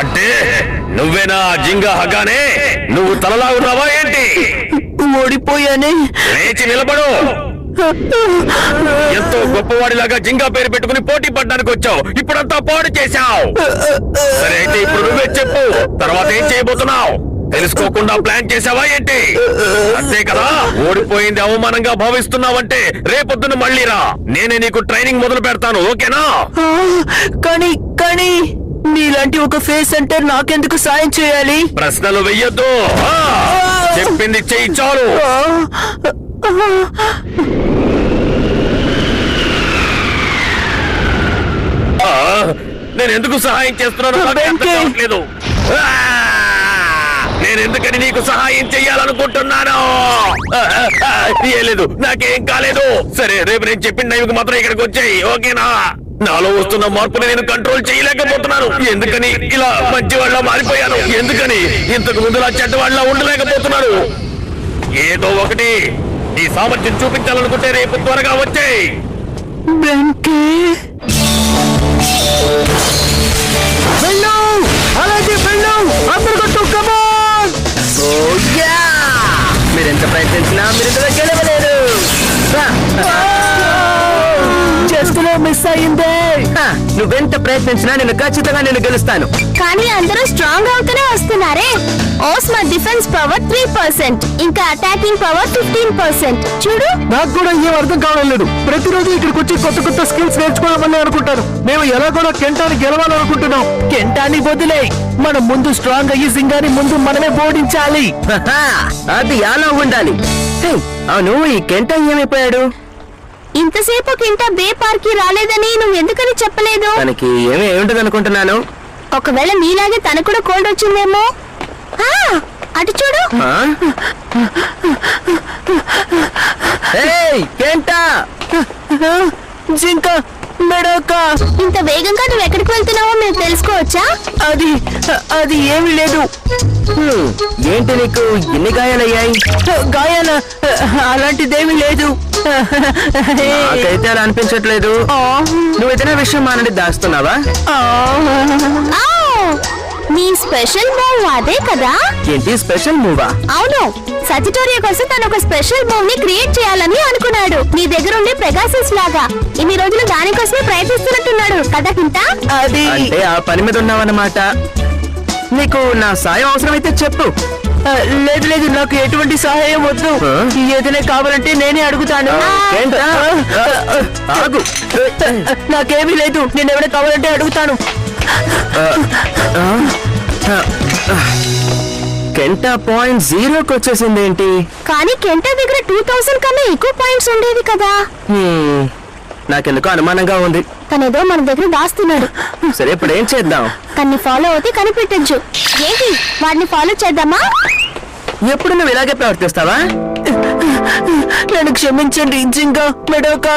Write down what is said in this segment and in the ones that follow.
అంటే నువ్వేనా జింగా హగానే? నువ్వు తలలా ఉన్నావా ఏంటి? ఓడిపోయానే. లేచి నిలబడు. ఎంతో గొప్పవాడిలాగా జింగా పేరు పెట్టుకుని పోటీ పడ్డానికి వచ్చావు, ఇప్పుడంతా పాడు చేశావు. సరే అయితే ఇప్పుడు నువ్వే చెప్పు, తర్వాత ఏం చేయబోతున్నావు? తెలుసుకోకుండా ప్లాన్ చేసావా ఏంటి? అంతే కదా, ఓడిపోయింది అవమానంగా భావిస్తున్నావంటే రేపొద్దున మళ్ళీ రా, నేనే నీకు ట్రైనింగ్ మొదలు పెడతాను, ఓకేనా? కానీ నీలాంటి ఒక ఫేస్ అంటే నాకెందుకు సాయం చేయాలి? ప్రశ్నలు వెయ్యొద్దు, చెప్పింది చెయ్యి చాలు. నేను ఎందుకు సహాయం చేస్తున్నాను లేదు. నేను ఎందుకని నీకు సహాయం చెయ్యాలనుకుంటున్నాను? లేదు, నాకేం కాలేదు. సరే, రేపు నేను చెప్పిన టైంకి మాత్రం ఇక్కడికి వచ్చాయి, ఓకేనా? నాలో వస్తున్న మార్పుని నేను కంట్రోల్ చేయలేకపోతున్నాను. ఎందుకని ఇలా మంచి వాళ్ళ మారిపోయాను? ఎందుకని ఇంతకు ముందులా చెడ్డ వాళ్ళ ఉండలేకపోతున్నాను? ఏదో ఒకటి నీ సామర్థ్యం చూపించాలనుకుంటే రేపు త్వరగా వచ్చాయి. మీరెంత ప్రయత్నించినా మీరు ఇందులో గెలవలేరు. చేస్తున్నా మిస్ అయిందే. నువ్వెంత ప్రయత్నించినా నేను ఖచ్చితంగా నేను గెలుస్తాను. కానీ అందరూ స్ట్రాంగ్ అవుతూనే వస్తున్నారే. ఓస్మా డిఫెన్స్ పవర్ 3%, ఇంకా అటాకింగ్ పవర్ 15%. చూడు, నాకు కూడా ఏం అర్థం కావడం లేదు. ప్రతిరోజు ఇక్కడికి వచ్చి కొత్త కొత్త స్కిల్స్ నేర్చుకోవాలని అనుకుంటాను. మేము ఎలాగోలా కెంటాని గెలవాలనుకుంటున్నాం. కెంటాని వదిలే, మనం ముందు స్ట్రాంగ్ అయ్యి జింగాని ముందు మనమే ఓడించాలి. అది ఎలా ఉండాలి? అవును, ఈ కెంటా ఏమైపోయాడు? ఇంతసేపు కింట బే పార్క్ కి రాలేదని నువ్వు ఎందుకని చెప్పలేదు? తనకి ఏమీ ఉండదు అనుకుంటున్నాను. ఒకవేళ నీలాగే తనకు కూడా కోల్డ్ వచ్చిందేమో. అటు చూడు. జింక మెడక, ఇంత వేగంగా నువ్వు ఎక్కడికి వెళ్తున్నావో మేము తెలుసుకోవచ్చా? అది ఏమీ లేదు. ఏంటి నీకు ఎన్ని గాయాలయ్యాయి? గాయాల అలాంటిదేమీ లేదు. నాకైతే అలా అనిపించట్లేదు. నువ్వు ఏదైనా విషయం మానండి దాస్తున్నావా? నీ స్పెషల్ మూవ్ అదే కదా? ఏంటి స్పెషల్ మూవా? అవును, సజిటోరియా కోసం తను ఒక స్పెషల్ మూవ్ ని క్రియేట్ చేయాలని అనుకున్నాడు. నీ దగ్గర ఉండే పెగాసస్ లాగా ఇన్ని రోజులు దానికోసమే ప్రయత్నిస్తున్నట్టున్నాడు కదా కింట? అది అంటే ఆ పని మీద ఉన్నావన్నమాట. నీకు నా సాయం అవసరమైతే చెప్పు. లేదు, నాకు ఎటువంటి సహాయం వద్దు. ఏదైనా కావాలంటే నేనే అడుగుతాను. నాకేమీ లేదు, నేను ఎవరైనా కావాలంటే అడుగుతాను. కెంటా పాయింట్ 0కి వచ్చేసింది ఏంటి? కానీ కెంటా దగ్గర 2000 కన్నా ఎక్కువ పాయింట్స్ ఉండేవి కదా. నాకెందుకో అనుమానంగా ఉంది. తనేదో మన దగ్గర దాస్తున్నాడు. సరే, ఇప్పుడు ఏం చేద్దాం? తన్ని ఫాలో అవుతే కనిపెట్టచ్చు. ఏంటి, వాడిని ఫాలో చేద్దామా? ఎప్పుడు నువ్వు ఇలాగే ప్రవర్తిస్తావా? నేను క్షమించండి జింగా మెడోక,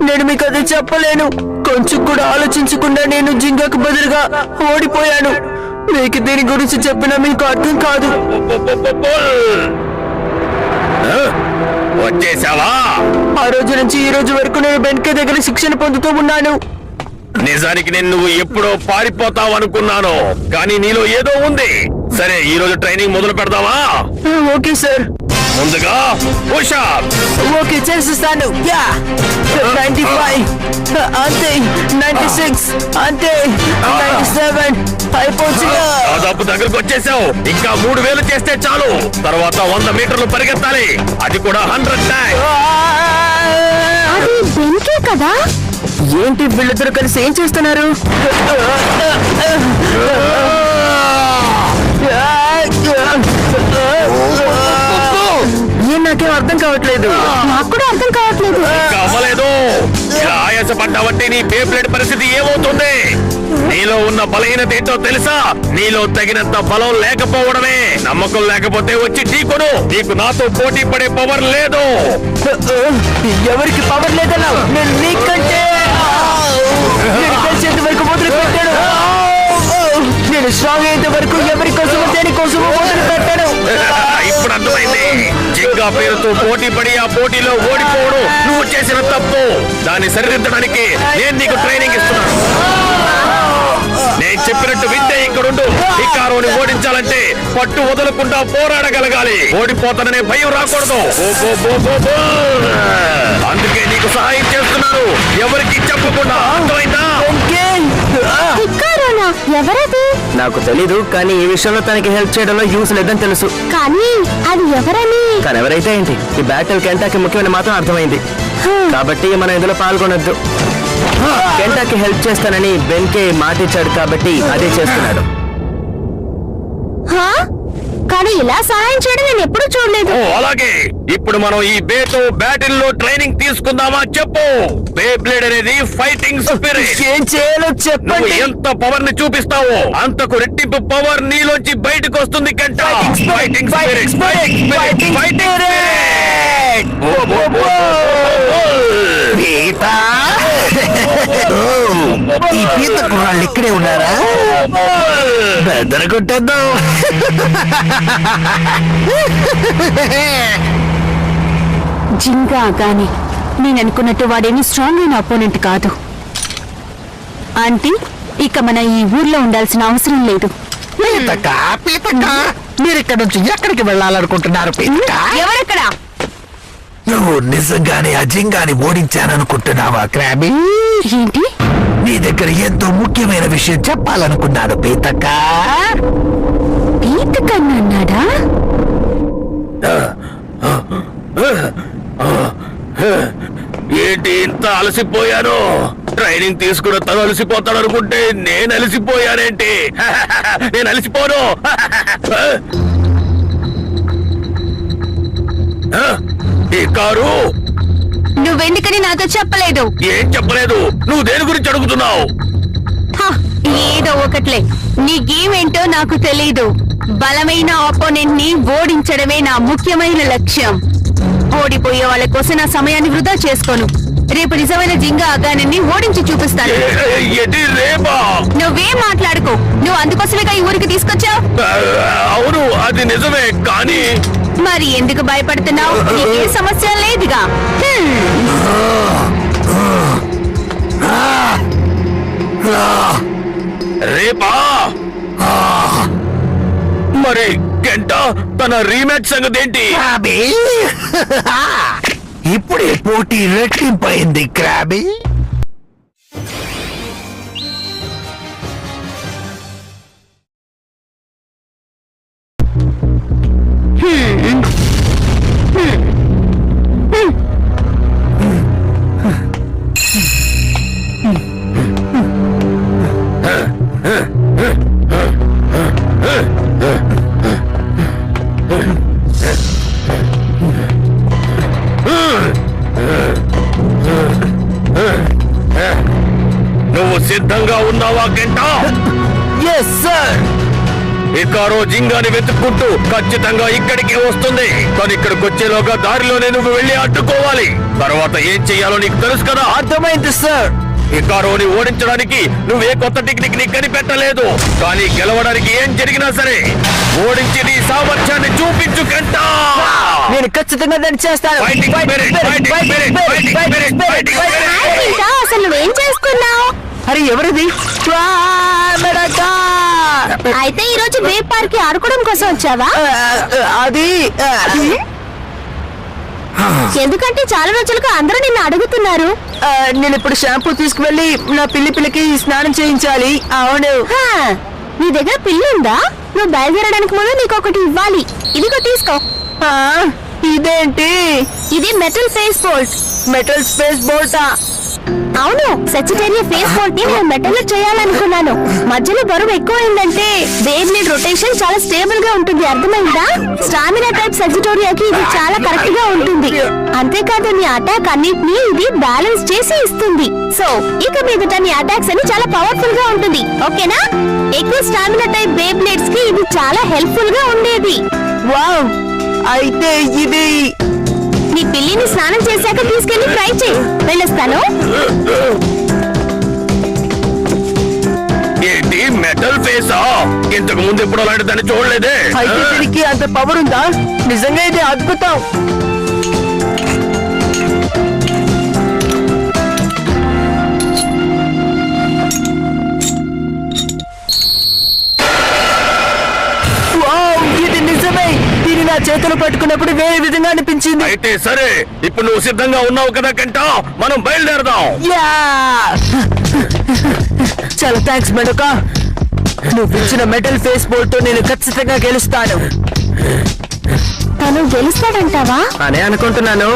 నేను మీకు అది చెప్పలేను. కొంచెం కూడా ఆలోచించకుండా నేను జింగాకు బదులుగా ఓడిపోయాను. మీకు దీని గురించి చెప్పినా మీకు అర్థం కాదు. వచ్చేసావా? ఆ రోజు నుంచి ఈ రోజు వరకు నేను బెన్కే దగ్గర శిక్షణ పొందుతూ ఉన్నాను. నిజానికి నేను నువ్వు ఎప్పుడో పారిపోతావు అనుకున్నాను, కానీ నీలో ఏదో ఉంది. సరే, ఈ రోజు ట్రైనింగ్ మొదలు పెడదామా? Okay sir. ముందుగా పుషప్. ఓకే, చేస్తాను. 95 అంతే, 96 అంతే, 97 అయిపోతుందా? దాదాపు దగ్గరకు వచ్చేసావు. ఇంకా 3000 చేస్తే చాలు. తర్వాత 100 మీటర్లు పరిగెత్తాలి, అది కూడా 100 టైమ్స్. అది బెన్కే కదా? ఏంటి వీళ్ళిద్దరు కలిసి ఏం చేస్తున్నారు? నాకేం అర్థం కావట్లేదు. నాకు కూడా అర్థం కావట్లేదు. అవ్వలేదు. ఇలా ఆయాసపడ్డావంటే నీ పే ప్లేట్ పరిస్థితి ఏమవుతుంది? నీలో ఉన్న బలహీనత ఏంటో తెలుసా? నీలో తగినంత బలం లేకపోవడమే. నమ్మకం లేకపోతే వచ్చి ఢీకొను. నీకు నాతో పోటీ పడే పవర్ లేదు. ఎవరికి పవర్ లేదన్నా? నేను నీకంటే తెలిసేంత వరకు మొదలు పెట్టాను. నేను స్ట్రాంగ్ అయ్యేంత వరకు ఎవరి కోసమో దేనికోసమో మొదలు పెట్టాను. ఇప్పుడు అర్థమైంది. జింగా పేరుతో పోటీ పడి ఆ పోటీలో ఓడిపోవడం నువ్వు చేసిన తప్పు. దాన్ని సరిదిద్దడానికి నేను నీకు ట్రైనింగ్ ఇస్తున్నాను. నేను చెప్పినట్టు వింటే ఇక్కడుండు. హికారోని ఓడించాలంటే పట్టు వదలకుండా పోరాడగలగాలి. ఓడిపోతాననే భయం రాకూడదు. బో, బో, బో, బో, బో. అందుకే నీకు సహాయం చేస్తున్నాను, ఎవరికి చెప్పకుండా. అర్థమైందా? హికారోనా? ఎవరది? నాకు తెలీదు, కానీ ఈ విషయంలో తనకి హెల్ప్ చేయడంలో యూస్ లేదని తెలుసు. కానీ అది ఎవరని? కానీ ఎవరైతే ఏంటి, ఈ బ్యాటిల్ కెంటాకి ముఖ్యమైన మాత్రం అర్థమైంది. కాబట్టి మనం ఇందులో పాల్గొనొద్దు. కెంటాకి హెల్ప్ చేస్తానని బెన్కే మాటిచ్చాడు, కాబట్టి అదే చేస్తున్నాడు. హా? కానీ ఇలా సహాయం చేయడం నేను ఎప్పుడూ చూడలేదు. ఓ అలాగే, ఇప్పుడు మనం ఈ బేతో బ్యాటిల్ లో ట్రైనింగ్ తీసుకుందామా? చెప్పు. బే బ్లేడ్ అనేది ఫైటింగ్ స్పిరిట్. ఏం చేయాలో నువ్వు చెప్పండి. ఎంత పవర్ ని చూపిస్తావో అంతకు రెట్టింపు పవర్ నీలోంచి బయటకు వస్తుంది. కంట ఫైటింగ్ స్పిరిట్, ఫైటింగ్ స్పిరిట్. ఓ, ఓ, ఓ, ఓ, ఓ. ఈ పీత కుర్రాళ్ళు ఇక్కడే ఉన్నారా? బెదర కొట్టేద్దాం. జింగా గాని నేను అనుకున్నట్టు వాడేమి స్ట్రాంగ్ అయిన అపోనెంట్ కాదు. ఆంటీ, ఇక మన ఈ ఊర్లో ఉండాల్సిన అవసరం లేదు. పీతక, పీతక, మీరు ఇక్కడ నుంచి ఎక్కడికి వెళ్ళాలనుకుంటున్నారు? పీతక, ఎవరెక్కడా? నువ్వు నిజంగానే అజింగాని ఓడించాననుకుంటున్నావా క్రాబీ? ఏంటి? నీ దగ్గర ఎంతో ముఖ్యమైన విషయం చెప్పాలనుకున్నాను పీతక్క. పీత కన్నా అన్నాడా? ఏంటి ఇంత అలసిపోయాను? ట్రైనింగ్ తీసుకున్న తను అలసిపోతాడు అనుకుంటే నేను అలసిపోయానేంటి? నేను అలసిపోను. ఈ కారు నువ్వెందుకని నాతో చెప్పలేదు? ఏం చెప్పలేదు. నువ్వు దేని గురించి అడుగుతున్నావు? హ, ఏదో ఒకట్లే. నీ గేమ్ ఏంటో నాకు తెలీదు. బలమైన ఆపోనెంట్ ని ఓడించడమే నా ముఖ్యమైన లక్ష్యం. ఓడిపోయే వాళ్ళ కోసం నా సమయాన్ని వృధా చేసుకోను. రేపు నిజమైన జింగా అగాని ఓడించి చూపిస్తాను. ఎది రేపా? నువ్వేం మాట్లాడుకో. నువ్వు అందుకోసమేగా ఈ ఊరికి తీసుకొచ్చావు. అవును, అది నిజమే. కానీ మరి ఎందుకు భయపడుతున్నావు? నీకే సమస్య లేదుగా. రేపా? మరి గంట తన రీమ్యాచ్ సంగతి ఏంటి? క్రాబీ, ఇప్పుడే పోటీ రెట్టింపైంది క్రాబీ. నువ్వు సిద్ధంగా ఉన్నావా గంట? Yes sir. హికారో జింగాని వెతుక్కుంటూ ఖచ్చితంగా ఇక్కడికి వస్తుంది. కానీ ఇక్కడికి వచ్చేలోగా దారిలోనే నువ్వు వెళ్ళి అడ్డుకోవాలి. తర్వాత ఏం చెయ్యాలో నీకు తెలుసు కదా? అర్థమైంది సార్. హికారోని ఓడించడానికి నువ్వే కొత్త టెక్నిక్ ని కనిపెట్టలేదు. కానీ గెలవడానికి ఏం జరిగినా సరే ఓడించి నీ సామర్థ్యాన్ని చూపించు గంట. నేను ఖచ్చితంగా దాన్ని చేస్తాను. Fighting spirit, fighting spirit, fighting spirit, fighting spirit. ఇంకా అసలు నువ్వేం చేస్తున్నావు? అరే ఎవరిది? అయితే ఈ రోజు వేవ్ పార్క్ కి ఆడుకోవడం కోసం వచ్చావా? అది ఎందుకంటే చాలా రోజులుగా అందరూ నిన్ను అడుగుతున్నారు. నేను ఇప్పుడు షాంపూ తీసుకువెళ్ళి నా పిల్లికి స్నానం చేయించాలి. అవును. హా, నీ దగ్గర పిల్లి ఉందా? నువ్వు బయలుదేరడానికి ముందు నీకు ఒకటి ఇవ్వాలి. ఇదిగో తీసుకో. ఆ, ఇదేంటి? ఇది metal face bolt. Metal space బోల్టా? అవును, సజిటేరియా ఫేస్ బోల్ట్ ని నేను మెటల్ లో చేయాలనుకున్నాను. మధ్యలో బరువు ఎక్కువైందంటే బేబ్లేడ్ రొటేషన్ చాలా స్టేబుల్ గా ఉంటుంది. అర్థమైందా? స్టామినా టైప్ సజిటోరియాకి ఇది చాలా కరెక్ట్ గా ఉంటుంది. అంతేకాదు నీ అటాక్ అన్నిటినీ ఇది బ్యాలెన్స్ చేసి ఇస్తుంది. సో ఇక మీదట నీ అటాక్స్ అని చాలా పవర్ఫుల్ గా ఉంటుంది. ఓకేనా? ఎక్కువ స్టామినా టైప్ బేబ్లేడ్స్ కి ఇది చాలా హెల్ప్ఫుల్ గా ఉండేది. వావ్, అయితే ఇది నీ పిల్లిని స్నానం చేశాక తీసుకెళ్లి ఫ్రై చేయి. వెళ్ళొస్తాను. ఏంటి మెటల్ ఫేసా? ఇంతకు ముందు ఎప్పుడు అలాంటి దాన్ని చూడలేదే. అయితే దీనికి అంత పవర్ ఉందా? నిజంగా ఇది అద్భుతం. చేతులు పట్టుకున్నప్పుడు వేరే విధంగా అనిపించింది. అయితే సరే, ఇప్పుడు నువ్వు సిద్ధంగా ఉన్నావు కదా కెంటా, మనం బయలుదేరదాం. యా! చాలా థ్యాంక్స్ మెడక. నువ్వు ఇచ్చిన మెటల్ ఫేస్ బోల్ట్ తో నేను ఖచ్చితంగా గెలుస్తాను తను గెలుస్తాడంటావా? అని అనుకుంటున్నాను.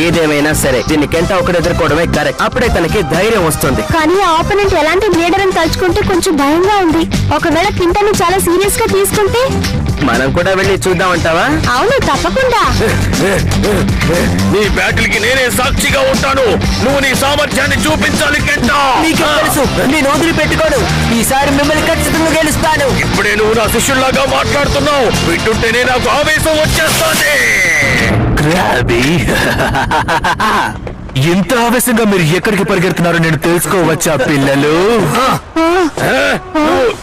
ఏదేమైనా సరే దీన్ని కెంటా ఒకటి ఎదుర్కోవడమే కరెక్ట్. అప్పుడే తనకి ధైర్యం వస్తుంది. కానీ ఆ ఆపోనెంట్ ఎలాంటి లీడర్ అని తలుచుకుంటే కొంచెం భయంగా ఉంది. ఒకవేళ కింటని చాలా సీరియస్ గా తీసుకుంటే? మనం కూడా వెళ్ళి చూద్దామంటావా? అవును, తప్పకుండా. నీ బ్యాటిల్ కి నేనే సాక్షిగా ఉంటాను. నువ్వు నీ సామర్థ్యాన్ని చూపించాలి కెంటా. నీకే తెలుసు, నేను వదిలిపెట్టుకోను. ఈసారి మిమ్మల్ని ఖచ్చితంగా గెలుస్తాను. ఇప్పుడే నువ్వు నా శిష్యుల్లాగా మాట్లాడుతున్నావు. వింటుంటేనే నాకు ఆవేశం వచ్చేస్తుంది. క్రాబీ ఎంత ఆవేశంగా మీరు ఎక్కడికి పరిగెడుతున్నారో నేను తెలుసుకోవచ్చా పిల్లలు?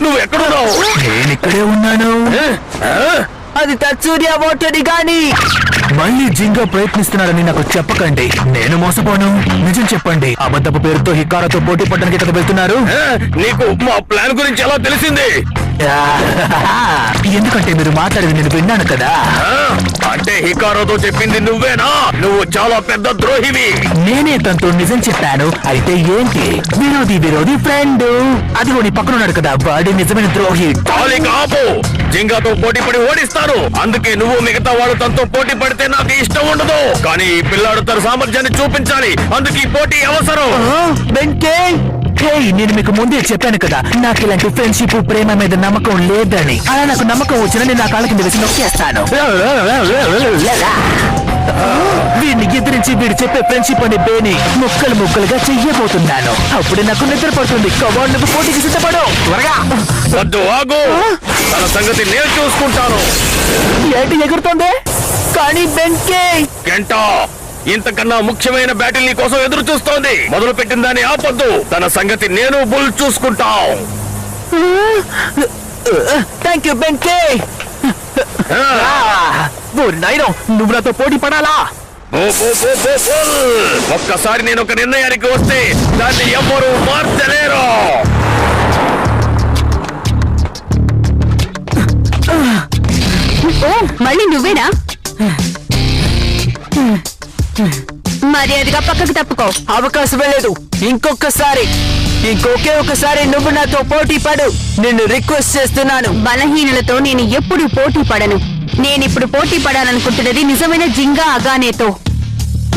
నువ్వు ఎక్కడున్నావు? నేను ఇక్కడే ఉన్నాను. అది తచ్చూర్య ఓటని గాని మళ్ళీ జింగా ప్రయత్నిస్తున్నారని నాకు చెప్పకండి. నేను మోసపోను. నిజం చెప్పండి, అబద్ధపు పేరుతో హికారాతో పోటీ పడడానికి ఇక్కడ వెళ్తున్నారు. నీకు మా ప్లాన్ గురించి ఎలా తెలిసింది? ఎందుకంటే మీరు మాట్లాడేది నేను విన్నాను కదా. అంటే హికారోతో చెప్పింది నువ్వేనా? నువ్వు చాలా పెద్ద ద్రోహివి. నేనే తనతో నిజం చెప్పాను. అయితే ఏంటి? విరోధి ఫ్రెండ్. అదిగో నీ పక్కన ఉన్నాడు కదా, వాడి నిజమైన ద్రోహి. చాలి కాపు. జింగాతో పోటీ పడి ఓడిస్తాను. అందుకే నువ్వు మిగతా వాడు తనతో పోటీ పడితే నాకు ఇష్టం ఉండదు. కానీ ఈ పిల్లాడు తన సామర్థ్యాన్ని చూపించాలి. అందుకే ఈ పోటీ అవసరం. వెంకే నేను మీకు ముందే చెప్పాను కదా, నాకు ఇలాంటి ఫ్రెండ్షిప్ ప్రేమ మీద నమ్మకం లేదని. అలా నాకు నమ్మకం వచ్చినా నేను నా కాళ్ళ కింద వేసి నొక్కేస్తాను. వీడిని ఎదిరించి వీడు చెప్పే ఫ్రెండ్షిప్ అనే బేని ముక్కలుగా చెయ్యబోతున్నాను. అప్పుడే నాకు నిద్ర పడుతుంది. కవాడు నువ్వు పోటీకి సిద్ధపడు త్వరగా. వద్దు, ఆగు. తన సంగతి నేను చూసుకుంటాను. ఏంటి ఎగురుతోంది? కానీ వెంకే గంటా, ఇంతకన్నా ముఖ్యమైన బ్యాటిల్ నీ కోసం ఎదురు చూస్తోంది. మొదలు పెట్టిన దాన్ని ఆపొద్దు. తన సంగతి నేను బుల్ చూసుకుంటాం. Thank you Venky. నాయనో, నువ్వు నాతో పోటీ పడాలా? ఒక్కసారి నేను ఒక నిర్ణయానికి వస్తే దాన్ని ఎవ్వరూ మార్చలేరు. ఓ, మళ్ళీ నువ్వేనా? మర్యాదగా పక్కకు తప్పుకో. అవకాశమే లేదు. ఇంకొకే ఒకసారి నువ్వు నాతో పోటీ పడు. నిన్ను రిక్వెస్ట్ చేస్తున్నాను. బలహీనులతో నేను ఎప్పుడు పోటీ పడను. నేనిప్పుడు పోటీ పడాలనుకుంటున్నది నిజమైన జింగా అగానేతో.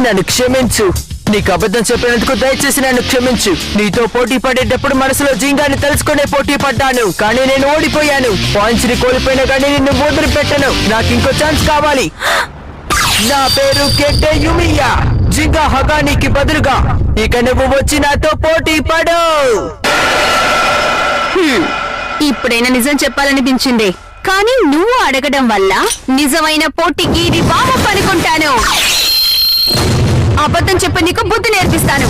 నన్ను క్షమించు. నీకు అబద్ధం చెప్పినందుకు దయచేసి నన్ను క్షమించు. నీతో పోటీ పడేటప్పుడు మనసులో జింగాని తెలుసుకునే పోటీ పడ్డాను, కానీ నేను ఓడిపోయాను. పాయింట్స్ ని కోల్పోయినా కానీ నిన్ను వదిలిపెట్టను. నాకు ఇంకో ఛాన్స్ కావాలి. నా పేరు కెంటే యుమియా. జింగా హగానికి బదులుగా ఇక నువ్వు వచ్చి నాతో పోటీ పడు. ఇప్పుడైనా నిజం చెప్పాలనిపించింది, కానీ నువ్వు అడగడం వల్ల నిజమైన పోటీకి ఇది బాగా పనుకుంటాను. అబద్ధం చెప్పి నీకు బుద్ధి నేర్పిస్తాను.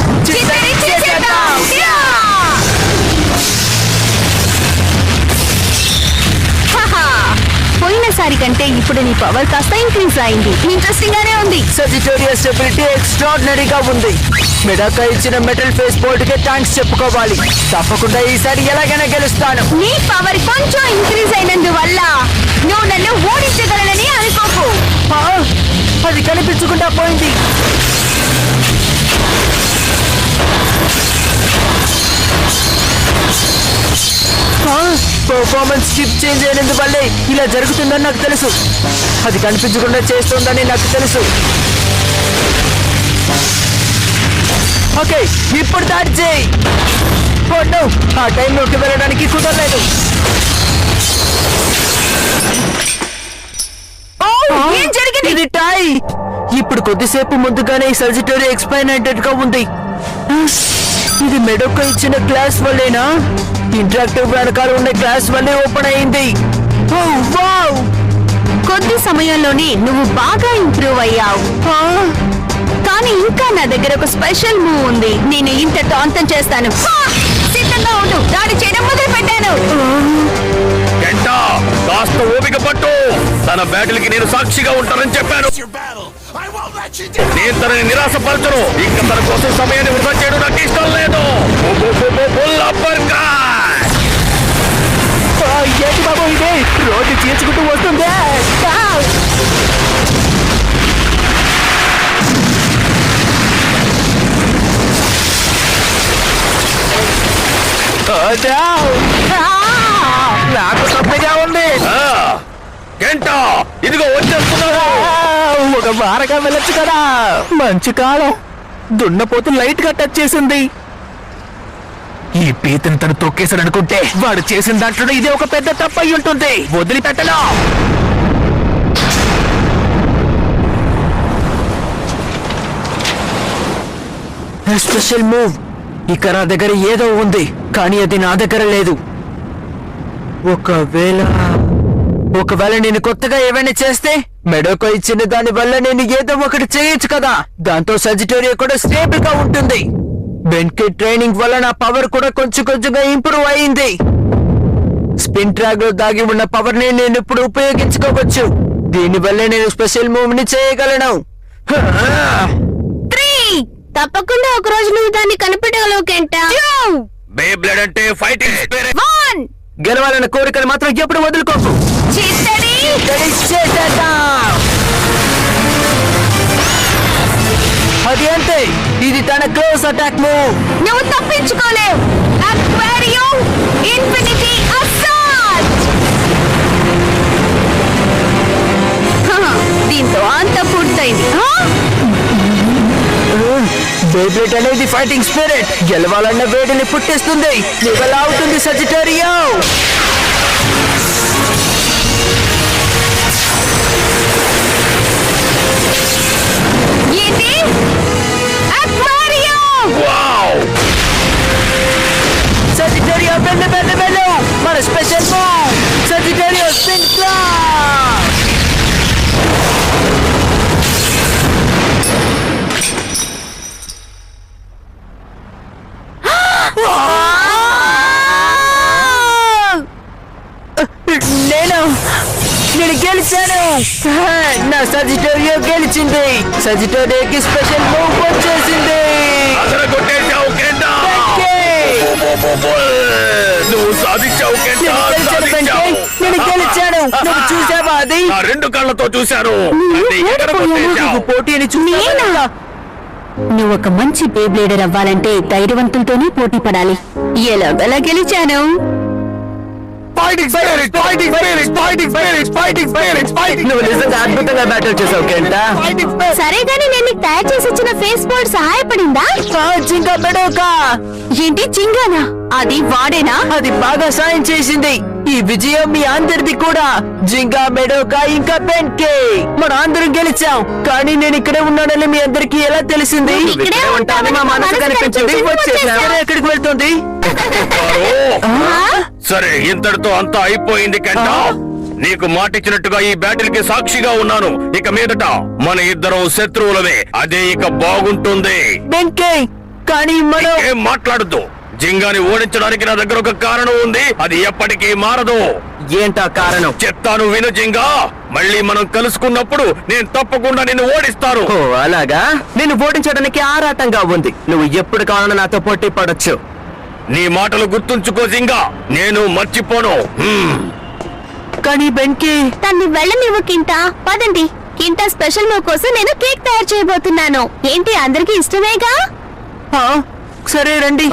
పోయినసారి కంటే ఇప్పుడు నీ పవర్ కాస్త ఇంక్రీజ్ అయింది. ఇంట్రెస్టింగ్ గానే ఉంది. సజిటోరియస్ ఎబిలిటీ ఎక్స్ట్రాడినరీగా ఉంది. మెడాకా ఇచ్చిన మెటల్ ఫేస్ బోర్డ్ కి థ్యాంక్స్ చెప్పుకోవాలి. తప్పకుండా ఈసారి ఎలాగైనా గెలుస్తాను. నీ పవర్ కొంచెం ఇంక్రీజ్ అయినందువల్ల నువ్వు నన్ను ఓడించగలనని అనుకోకు. అది కనిపించకుండా పోయింది. పర్ఫార్మెన్స్ షిప్ చేంజ్ అయినందువల్లే ఇలా జరుగుతుందని నాకు తెలుసు. అది కనిపించకుండా చేస్తుందని నాకు తెలుసు. ఓకే, ఇప్పుడు దాడి చేయి. ఆ టైంలోకి వెళ్ళడానికి కుదరలేదు. ఏం జరిగింది? ఇది టై. ఇప్పుడు కొద్దిసేపు ముందుగానే ఈ సర్జిటరీ ఎక్స్ప్లెయిన్ అయ్యేట్టుగా ఉంది. ఇది మెడొక్క ఇచ్చిన క్లాస్ వల్లేనా? ఇంటరాక్టివ్ వెనకాల ఉన్న క్లాస్ వల్లే ఓపెన్ అయింది. కొద్ది సమయంలోనే నువ్వు బాగా ఇంప్రూవ్ అయ్యావు. కానీ ఇంకా నా దగ్గర ఒక స్పెషల్ మూవ్ ఉంది. నేను ఇంతతో అంతం చేస్తాను. సిద్ధంగా ఉండు. దాడి చేయడం మొదలు పెట్టాను. గంటా, కాస్త ఓపిక పట్టు. తన బ్యాటిల్ కి నేను సాక్షిగా ఉంటానని చెప్పాను. నేను తనని నిరాశపరచను. ఇంకా తన కోసం సమయాన్ని వృధా చేయడం నాకు ఇష్టం లేదు. ఏంటి బాబు ఇదే? రోడ్డు చీల్చుకుంటూ వస్తుంది. నాకు తప్పగా ఉంది. కెంటా ఇదిగో వచ్చేస్తున్నాను. ఒక వారగా వెళ్ళొచ్చు కదా. మంచి కాలం. దున్నపోతు లైట్ గా టచ్ చేసింది. ఈ పీతను తను తొక్కేశాడు అనుకుంటే వాడు చేసిన దాంట్లో ఇది ఒక పెద్ద తప్పు అయి ఉంటుంది. వదిలిపెట్టలా. Special move. ఇక నా దగ్గర ఏదో ఉంది, కానీ అది నా దగ్గర లేదు. ఒకవేళ నేను కొత్తగా ఏమైనా చేస్తే మెడోకో ఇచ్చిన దాని వల్ల నేను ఏదో ఒకటి చేయొచ్చు కదా. దాంతో సజిటోరియా కూడా స్టేబుల్ గా ఉంటుంది. బెన్కి ట్రైనింగ్ వల్ల నా పవర్ కూడా కొంచెంగా ఇంప్రూవ్ అయింది. స్పిన్ ట్రాక్ లో దాగి ఉన్న పవర్ ని నేను ఇప్పుడు ఉపయోగించుకోవచ్చు. దీనివల్ల నేను స్పెషల్ మూవ్ ని చేయగలను. తప్పకుండా ఒక రోజు నువ్వు దాన్ని కనిపెట్టగలవు కెంటా. బేబ్లేడ్ అంటే ఫైటింగ్ స్పిరిట్. గెలవాలన్న కోరికను మాత్రం ఎప్పుడు వదులుకోకు. అది అంతే. ఇది తన క్లోజ్ అటాక్ మూవ్. నువ్వు తప్పించుకోలేవు. Aquarium infinity assault. దీంతో అంత పూర్తయింది. బేబ్లేడ్ అనేది ఫైటింగ్ స్పిరిట్. గెలవాలన్న వేడిని పుట్టిస్తుంది. లెవెల్ అవుతుంది సజిటోరియా. ఏంటి? అక్వేరియం. వావ్! సజిటోరియా వెళ్ళు. మన స్పెషల్ మూవ్ సజిటోరియా స్పిన్ క్లాస్. నేను గెలిచాను. నా సజిటోరియా గెలిచింది. సజిటోరియాకి స్పెషల్ మూవ్ వచ్చేసింది. అదరగొట్టేశావు కెంటా. నువ్వు సాధించావు కెంటా. నేను గెలిచాను. నువ్వు చూసావా అది? నా రెండు కళ్ళతో చూశాను. పోటీ అని చూసా. నువ్వు ఒక మంచి బేబ్లేడర్ అవ్వాలంటే ధైర్యవంతులతోనే పోటీ పడాలి. ఎలాగలా గెలిచాను. నువ్వు నిజంగా అద్భుతంగా బ్యాటిల్ చేసావు కెంటా. సరే గానీ నేను నీకు తయారు చేసి ఇచ్చిన ఫేస్ బోర్డ్ సహాయపడిందా? జింగా మెడోకా. ఏంటి చింగానా? అది వాడేనా? అది బాగా సాయం చేసింది. ఈ విజయం మీ అందరిది కూడా. జింగా మెడోకా ఇంకా బెన్కే మన అందరం గెలిచాం. కానీ నేను ఇక్కడే ఉన్నానని మీ అందరికి ఎలా తెలిసింది? ఇక్కడే ఉంటానని మా మనసు కనిపించింది. వచ్చేసాం. ఎక్కడికి వెళ్తుంది? సరే, ఇంతటితో అంతా అయిపోయింది కెంటా. నీకు మాటిచ్చినట్టుగా ఈ బ్యాటిల్ కి సాక్షిగా ఉన్నాను. ఇక మీదట మన ఇద్దరం శత్రువులమే. అదే ఇక బాగుంటుంది. బెన్కే, కానీ మనం ఏం మాట్లాడద్దు. జింగాని ఓడించడానికి నా దగ్గర ఒక కారణం ఉంది. అది ఎప్పటికీ మారదు. ఏంటా కారణం? చెప్తాను విను జింగా. మళ్ళీ మనం కలుసుకున్నప్పుడు నేను తప్పకుండా నిన్ను ఓడిస్తాను. ఓ అలాగా? నిన్ను ఓడించడానికి ఆరాటంగా ఉంది. నువ్వు ఎప్పుడు కావాలన్నా నాతో పోటీ పడొచ్చు. నీ మాటలు గుర్తుంచుకో జింగా. నేను మర్చిపోను. కానీ బెన్కి తన్ని వెళ్ళనివ్వు కింటా. పదండి. కింటా స్పెషల్ మూవ్ కోసం నేను కేక్ తయారు చేయబోతున్నాను. ఏంటి అందరికి ఇష్టమేగా? సరే రండి.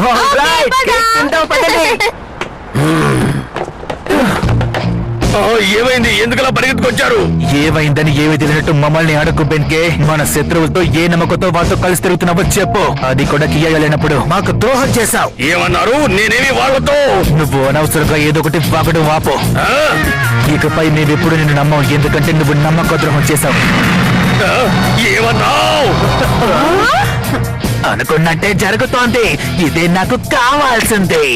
ఏమైంది? ఎందుకలా పరిగెత్తుకొచ్చారు? ఏమైందని ఏమి తెలియనట్టు మమ్మల్ని అడుగు బెన్కే. మన శత్రువులతో ఏ నమ్మకంతో వాళ్ళతో కలిసి తిరుగుతున్నావో చెప్పు. అది కూడా కియ్యలేనప్పుడు మాకు ద్రోహం చేశావు. ఏమన్నారు? నేనేమి వాళ్ళతో? నువ్వు అనవసరంగా ఏదో ఒకటి వాగడం వాపు. ఇకపై మేమెప్పుడు నిన్ను నమ్మం. ఎందుకంటే నువ్వు నమ్మక ద్రోహం చేశావు. ఏమన్నావు? అనుకున్నట్టే జరుగుతోంది. ఇదే నాకు కావాల్సింది.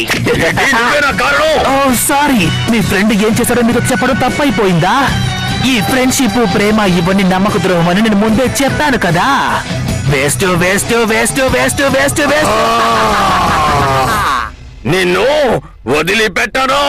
సారీ, మీ ఫ్రెండ్ ఏం చేశాడో మీకు చెప్పడం తప్పైపోయిందా? ఈ ఫ్రెండ్షిప్, ప్రేమ ఇవన్నీ నమ్మక ద్రోహం అని నేను ముందే చెప్పాను కదా. Waste waste waste waste waste waste. నిన్ను వదిలిపెట్టను.